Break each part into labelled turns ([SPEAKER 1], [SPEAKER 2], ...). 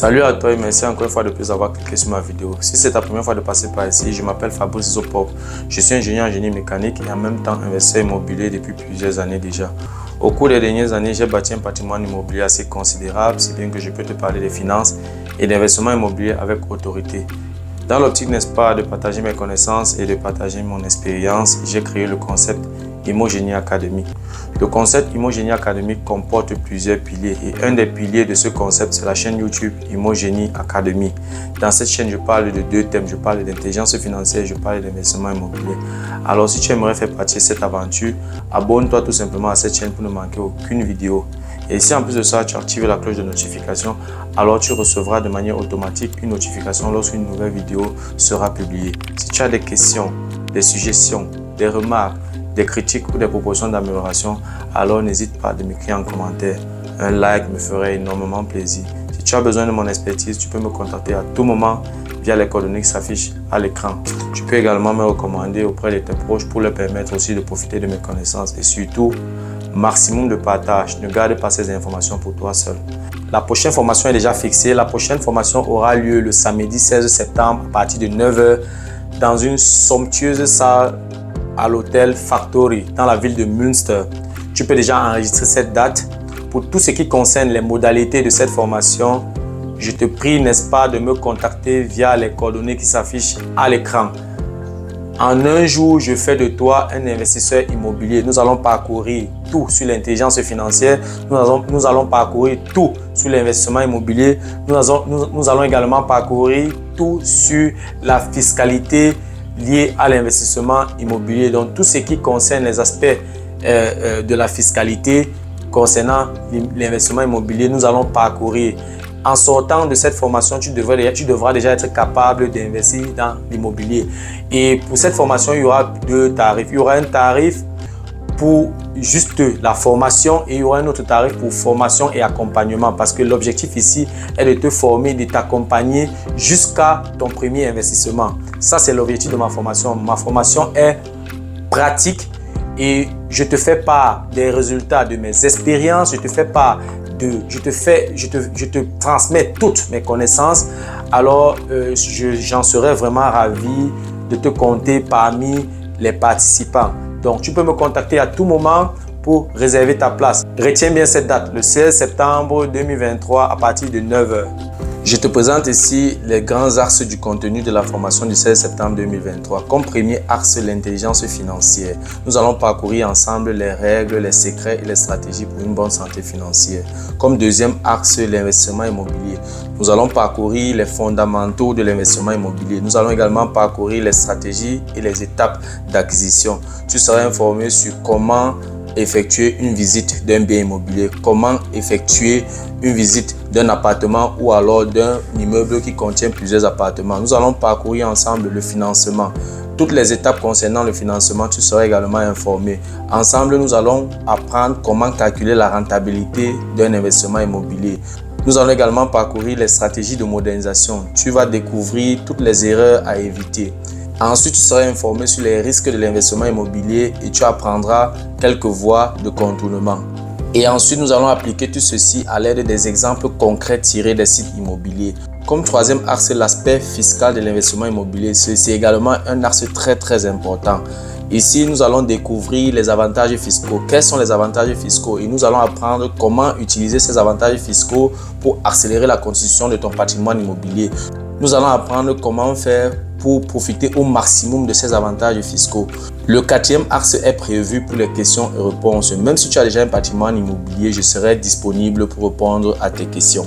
[SPEAKER 1] Salut à toi et merci encore une fois de plus d'avoir cliqué sur ma vidéo. Si c'est ta première fois de passer par ici, je m'appelle Fabrice Zopop. Je suis ingénieur en génie mécanique et en même temps investisseur immobilier depuis plusieurs années déjà. Au cours des dernières années, j'ai bâti un patrimoine immobilier assez considérable, si bien que je peux te parler des finances et d'investissement immobilier avec autorité. Dans l'optique, n'est-ce pas, de partager mes connaissances et de partager mon expérience, j'ai créé le concept Immogénie Academy. Le concept Immogénie Academy comporte plusieurs piliers et un des piliers de ce concept, c'est la chaîne YouTube Immogénie Academy. Dans cette chaîne, je parle de deux thèmes. Je parle d'intelligence financière et je parle d'investissement immobilier. Alors, si tu aimerais faire partie de cette aventure, abonne-toi tout simplement à cette chaîne pour ne manquer aucune vidéo. Et si en plus de ça, tu actives la cloche de notification, alors tu recevras de manière automatique une notification lorsqu'une nouvelle vidéo sera publiée. Si tu as des questions, des suggestions, des remarques, des critiques ou des propositions d'amélioration, alors n'hésite pas à m'écrire en commentaire. Un like me ferait énormément plaisir. Si tu as besoin de mon expertise, tu peux me contacter à tout moment via les coordonnées qui s'affichent à l'écran. Tu peux également me recommander auprès de tes proches pour leur permettre aussi de profiter de mes connaissances et surtout, maximum de partage. Ne garde pas ces informations pour toi seul. La prochaine formation est déjà fixée. La prochaine formation aura lieu le samedi 16 septembre à partir de 9 h dans une somptueuse salle à l'hôtel Factory dans la ville de Münster. Tu peux déjà enregistrer cette date. Pour tout ce qui concerne les modalités de cette formation, je te prie, n'est-ce pas, de me contacter via les coordonnées qui s'affichent à l'écran. En un jour, je fais de toi un investisseur immobilier. Nous allons parcourir tout sur l'intelligence financière. Nous allons parcourir tout sur l'investissement immobilier. Nous allons également parcourir tout sur la fiscalité liée à l'investissement immobilier. Donc, tout ce qui concerne les aspects de la fiscalité concernant l'investissement immobilier, nous allons parcourir. En sortant de cette formation, tu devras déjà être capable d'investir dans l'immobilier. Et pour cette formation, il y aura deux tarifs. Il y aura un tarif pour juste la formation et il y aura un autre tarif pour formation et accompagnement. Parce que l'objectif ici est de te former, de t'accompagner jusqu'à ton premier investissement. Ça, c'est l'objectif de ma formation. Ma formation est pratique et je te fais part des résultats de mes expériences. Je te transmets toutes mes connaissances. Alors, j'en serais vraiment ravi de te compter parmi les participants. Donc, tu peux me contacter à tout moment pour réserver ta place. Retiens bien cette date, le 16 septembre 2023 à partir de 9 h. Je te présente ici les grands axes du contenu de la formation du 16 septembre 2023. Comme premier axe, l'intelligence financière. Nous allons parcourir ensemble les règles, les secrets et les stratégies pour une bonne santé financière. Comme deuxième axe, l'investissement immobilier. Nous allons parcourir les fondamentaux de l'investissement immobilier. Nous allons également parcourir les stratégies et les étapes d'acquisition. Tu seras informé sur comment effectuer une visite d'un bien immobilier, comment effectuer une visite d'un appartement ou alors d'un immeuble qui contient plusieurs appartements. Nous allons parcourir ensemble le financement. Toutes les étapes concernant le financement, tu seras également informé. Ensemble, nous allons apprendre comment calculer la rentabilité d'un investissement immobilier. Nous allons également parcourir les stratégies de modernisation. Tu vas découvrir toutes les erreurs à éviter. Ensuite, tu seras informé sur les risques de l'investissement immobilier et tu apprendras quelques voies de contournement. Et ensuite, nous allons appliquer tout ceci à l'aide des exemples concrets tirés des sites immobiliers. Comme troisième axe, l'aspect fiscal de l'investissement immobilier. C'est également un axe très important. Ici, nous allons découvrir les avantages fiscaux. Quels sont les avantages fiscaux? Et nous allons apprendre comment utiliser ces avantages fiscaux pour accélérer la constitution de ton patrimoine immobilier. Nous allons apprendre comment faire pour profiter au maximum de ces avantages fiscaux. Le quatrième axe est prévu pour les questions et réponses. Même si tu as déjà un patrimoine immobilier, je serai disponible pour répondre à tes questions.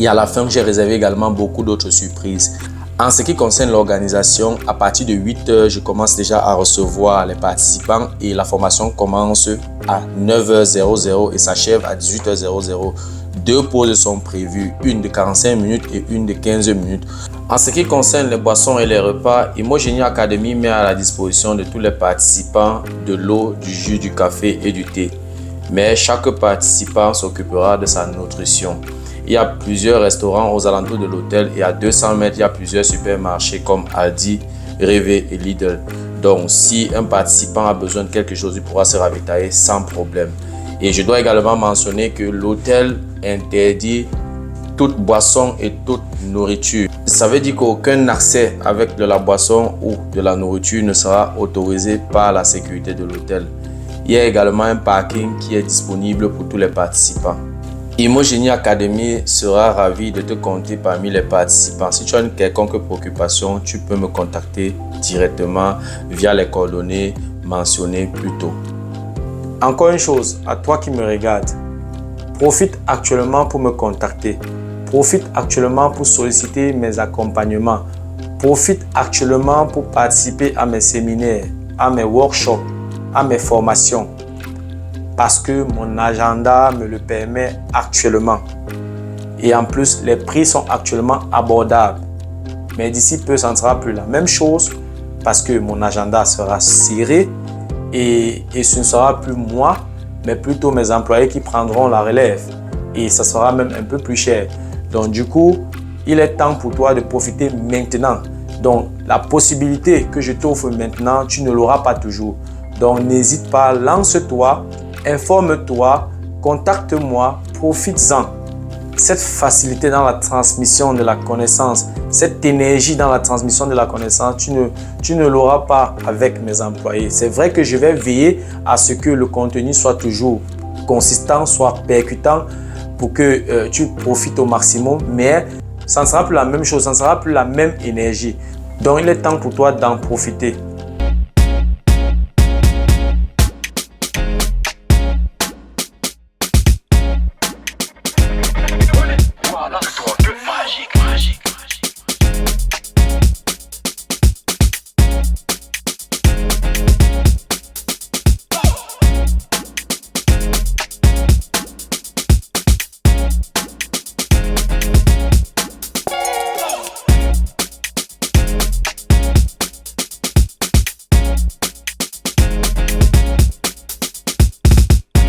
[SPEAKER 1] Et à la fin, j'ai réservé également beaucoup d'autres surprises. En ce qui concerne l'organisation, à partir de 8 h, je commence déjà à recevoir les participants et la formation commence à 9 h 00 et s'achève à 18 h 00. Deux pauses sont prévues, une de 45 minutes et une de 15 minutes. En ce qui concerne les boissons et les repas, Immogénie Academy met à la disposition de tous les participants de l'eau, du jus, du café et du thé. Mais chaque participant s'occupera de sa nutrition. Il y a plusieurs restaurants aux alentours de l'hôtel et à 200 mètres, il y a plusieurs supermarchés comme Aldi, Rewe et Lidl. Donc, si un participant a besoin de quelque chose, il pourra se ravitailler sans problème. Et je dois également mentionner que l'hôtel interdit toute boisson et toute nourriture. Ça veut dire qu'aucun accès avec de la boisson ou de la nourriture ne sera autorisé par la sécurité de l'hôtel. Il y a également un parking qui est disponible pour tous les participants. Imogenie Academy sera ravi de te compter parmi les participants. Si tu as une quelconque préoccupation, tu peux me contacter directement via les coordonnées mentionnées plus tôt. Encore une chose, à toi qui me regardes, profite actuellement pour me contacter. Profite actuellement pour solliciter mes accompagnements. Profite actuellement pour participer à mes séminaires, à mes workshops, à mes formations. Parce que mon agenda me le permet actuellement. Et en plus, les prix sont actuellement abordables. Mais d'ici peu, ça ne sera plus la même chose parce que mon agenda sera serré et ce ne sera plus moi, mais plutôt mes employés qui prendront la relève. Et ça sera même un peu plus cher. Donc du coup, il est temps pour toi de profiter maintenant. Donc la possibilité que je t'offre maintenant, tu ne l'auras pas toujours. Donc n'hésite pas, lance-toi, informe-toi, contacte-moi, profites-en. Cette facilité dans la transmission de la connaissance, cette énergie dans la transmission de la connaissance, tu ne l'auras pas avec mes employés. C'est vrai que je vais veiller à ce que le contenu soit toujours consistant, soit percutant pour que tu profites au maximum, mais ça ne sera plus la même chose, ça ne sera plus la même énergie. Donc il est temps pour toi d'en profiter.